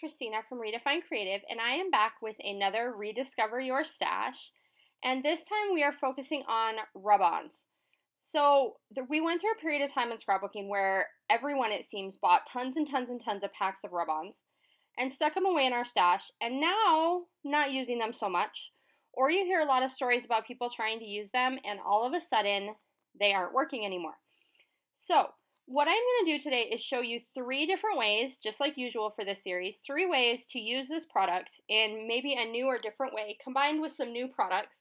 Christina from Redefine Creative, and I am back with another Rediscover Your Stash. And this time we are focusing on rub-ons. We went through a period of time in scrapbooking where everyone, it seems, bought tons and tons and tons of packs of rub-ons and stuck them away in our stash, and now not using them so much. Or you hear a lot of stories about people trying to use them, and all of a sudden they aren't working anymore. So what I'm going to do today is show you 3 different ways, just like usual for this series, 3 ways to use this product in maybe a new or different way, combined with some new products,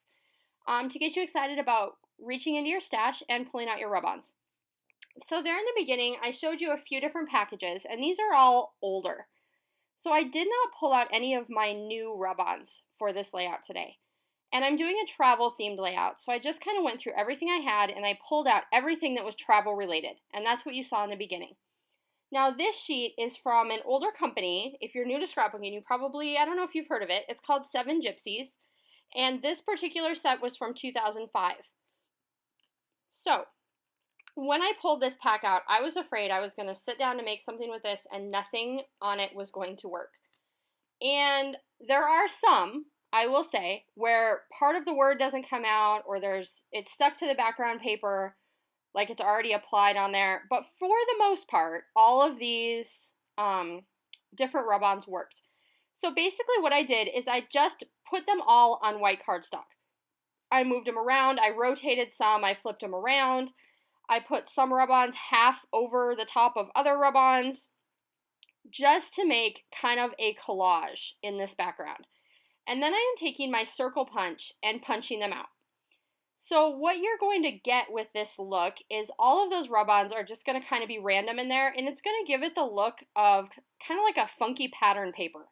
to get you excited about reaching into your stash and pulling out your rub-ons. So there in the beginning, I showed you a few different packages, and these are all older. So I did not pull out any of my new rub-ons for this layout today. And I'm doing a travel themed layout, so I just kind of went through everything I had and I pulled out everything that was travel related, and that's what you saw in the beginning. Now this sheet is from an older company. If you're new to scrapbooking, you probably, I don't know if you've heard of it, it's called 7 Gypsies, and this particular set was from 2005. So when I pulled this pack out, I was afraid I was going to sit down to make something with this and nothing on it was going to work. And there are some, I will say, where part of the word doesn't come out or it's stuck to the background paper like it's already applied on there. But for the most part, all of these different rub-ons worked. So basically what I did is I just put them all on white cardstock. I moved them around, I rotated some, I flipped them around. I put some rub-ons half over the top of other rub-ons just to make kind of a collage in this background. And then I am taking my circle punch and punching them out. So what you're going to get with this look is all of those rub-ons are just going to kind of be random in there, and it's going to give it the look of kind of like a funky pattern paper.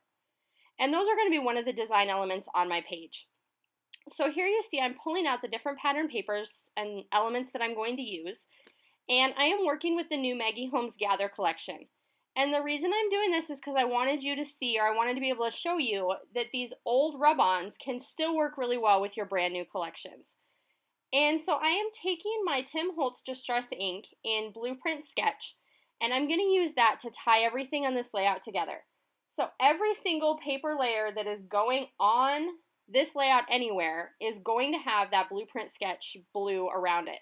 And those are going to be one of the design elements on my page. So here you see I'm pulling out the different pattern papers and elements that I'm going to use, and I am working with the new Maggie Holmes Gather collection. And the reason I'm doing this is because I wanted you to see, or I wanted to be able to show you, that these old rub-ons can still work really well with your brand new collections. And so I am taking my Tim Holtz Distress ink in Blueprint Sketch, and I'm going to use that to tie everything on this layout together. So every single paper layer that is going on this layout anywhere is going to have that Blueprint Sketch blue around it.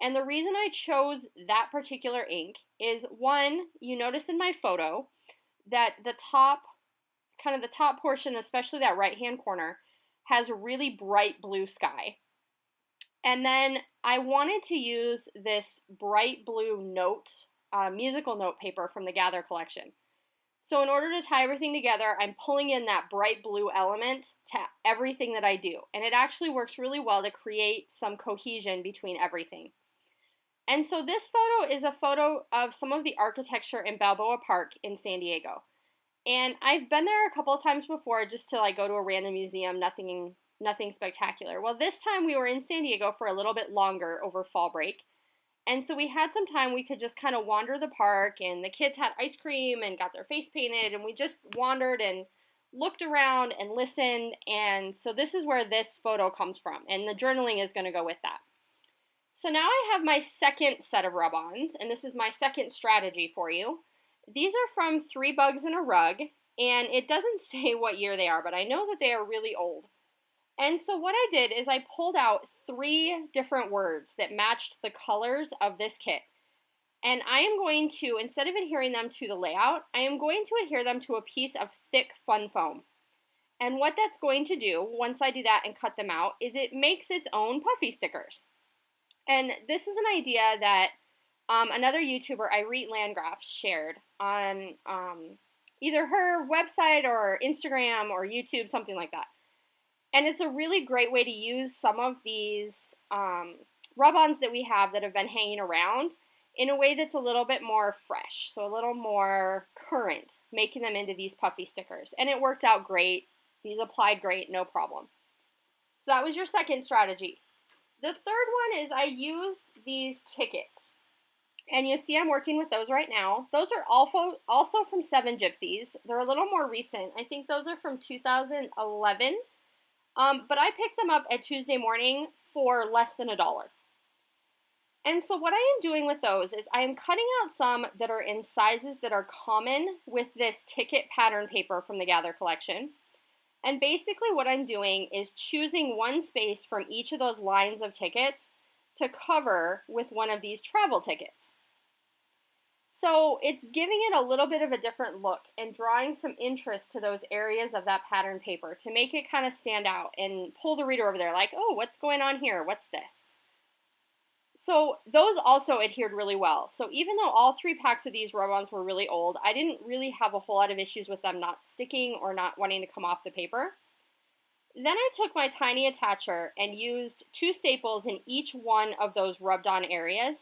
And the reason I chose that particular ink is, one, you notice in my photo that the top portion, especially that right-hand corner, has a really bright blue sky. And then I wanted to use this bright blue note, musical note paper from the Gather collection. So in order to tie everything together, I'm pulling in that bright blue element to everything that I do. And it actually works really well to create some cohesion between everything. And so this photo is a photo of some of the architecture in Balboa Park in San Diego. And I've been there a couple of times before just to like go to a random museum, nothing spectacular. Well, this time we were in San Diego for a little bit longer over fall break. And so we had some time we could just kind of wander the park, and the kids had ice cream and got their face painted, and we just wandered and looked around and listened. And so this is where this photo comes from, and the journaling is going to go with that. So now I have my second set of rub-ons, and this is my second strategy for you. These are from 3 Bugs in a Rug, and it doesn't say what year they are, but I know that they are really old. And so what I did is I pulled out 3 different words that matched the colors of this kit. And I am going to, instead of adhering them to the layout, I am going to adhere them to a piece of thick fun foam. And what that's going to do, once I do that and cut them out, is it makes its own puffy stickers. And this is an idea that another YouTuber, Irene Landgraf, shared on either her website or Instagram or YouTube, something like that. And it's a really great way to use some of these rub-ons that we have that have been hanging around in a way that's a little bit more fresh, so a little more current, making them into these puffy stickers. And it worked out great. These applied great, no problem. So that was your second strategy. The third one is I used these tickets. And you see I'm working with those right now. Those are also from 7 Gypsies. They're a little more recent. I think those are from 2011. But I picked them up at Tuesday morning for less than $1. And so what I am doing with those is I am cutting out some that are in sizes that are common with this ticket pattern paper from the Gather collection. And basically what I'm doing is choosing one space from each of those lines of tickets to cover with one of these travel tickets. So it's giving it a little bit of a different look and drawing some interest to those areas of that pattern paper to make it kind of stand out and pull the reader over there like, oh, what's going on here? What's this? So those also adhered really well. So even though all 3 packs of these rub-ons were really old, I didn't really have a whole lot of issues with them not sticking or not wanting to come off the paper. Then I took my tiny attacher and used 2 staples in each one of those rubbed on areas.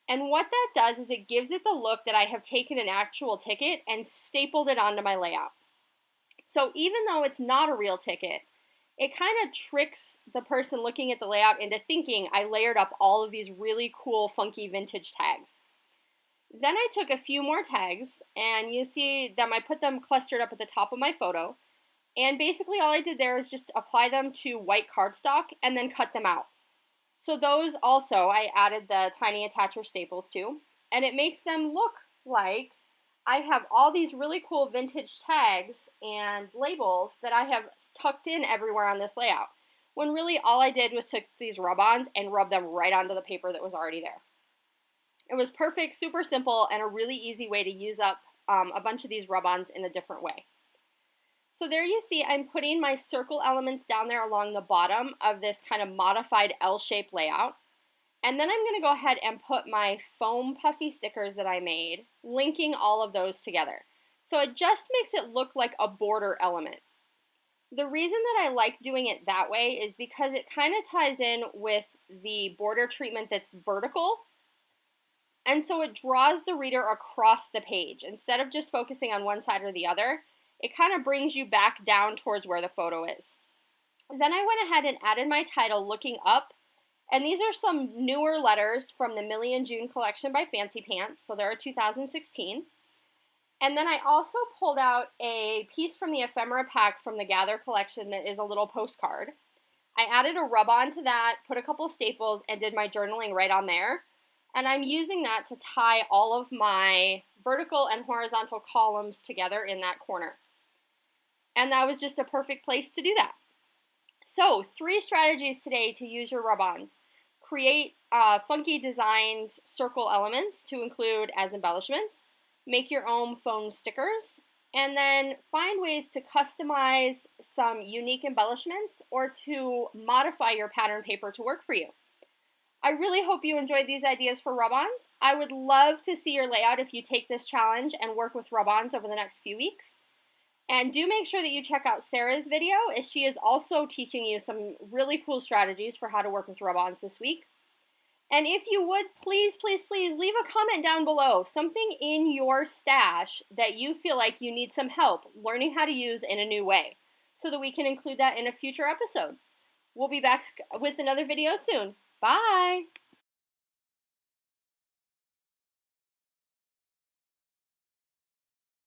And what that does is it gives it the look that I have taken an actual ticket and stapled it onto my layout. So even though it's not a real ticket, it kind of tricks the person looking at the layout into thinking I layered up all of these really cool, funky vintage tags. Then I took a few more tags, and you see them, I put them clustered up at the top of my photo, and basically all I did there is just apply them to white cardstock and then cut them out. So those also I added the tiny attacher staples to, and it makes them look like I have all these really cool vintage tags and labels that I have tucked in everywhere on this layout, when really all I did was took these rub-ons and rub them right onto the paper that was already there. It was perfect, super simple, and a really easy way to use up a bunch of these rub-ons in a different way. So there you see I'm putting my circle elements down there along the bottom of this kind of modified L-shaped layout. And then I'm going to go ahead and put my foam puffy stickers that I made, linking all of those together. So it just makes it look like a border element. The reason that I like doing it that way is because it kind of ties in with the border treatment that's vertical. And so it draws the reader across the page. Instead of just focusing on one side or the other, it kind of brings you back down towards where the photo is. Then I went ahead and added my title, Looking Up. And these are some newer letters from the Millie and June collection by Fancy Pants, so they're 2016. And then I also pulled out a piece from the ephemera pack from the Gather collection that is a little postcard. I added a rub-on to that, put a couple staples, and did my journaling right on there. And I'm using that to tie all of my vertical and horizontal columns together in that corner. And that was just a perfect place to do that. So 3 strategies today to use your rub-ons. Create funky designed circle elements to include as embellishments. Make your own foam stickers. And then find ways to customize some unique embellishments or to modify your pattern paper to work for you. I really hope you enjoyed these ideas for rub-ons. I would love to see your layout if you take this challenge and work with rub-ons over the next few weeks. And do make sure that you check out Sarah's video, as she is also teaching you some really cool strategies for how to work with rub-ons this week. And if you would, please, please, please leave a comment down below, something in your stash that you feel like you need some help learning how to use in a new way, so that we can include that in a future episode. We'll be back with another video soon. Bye!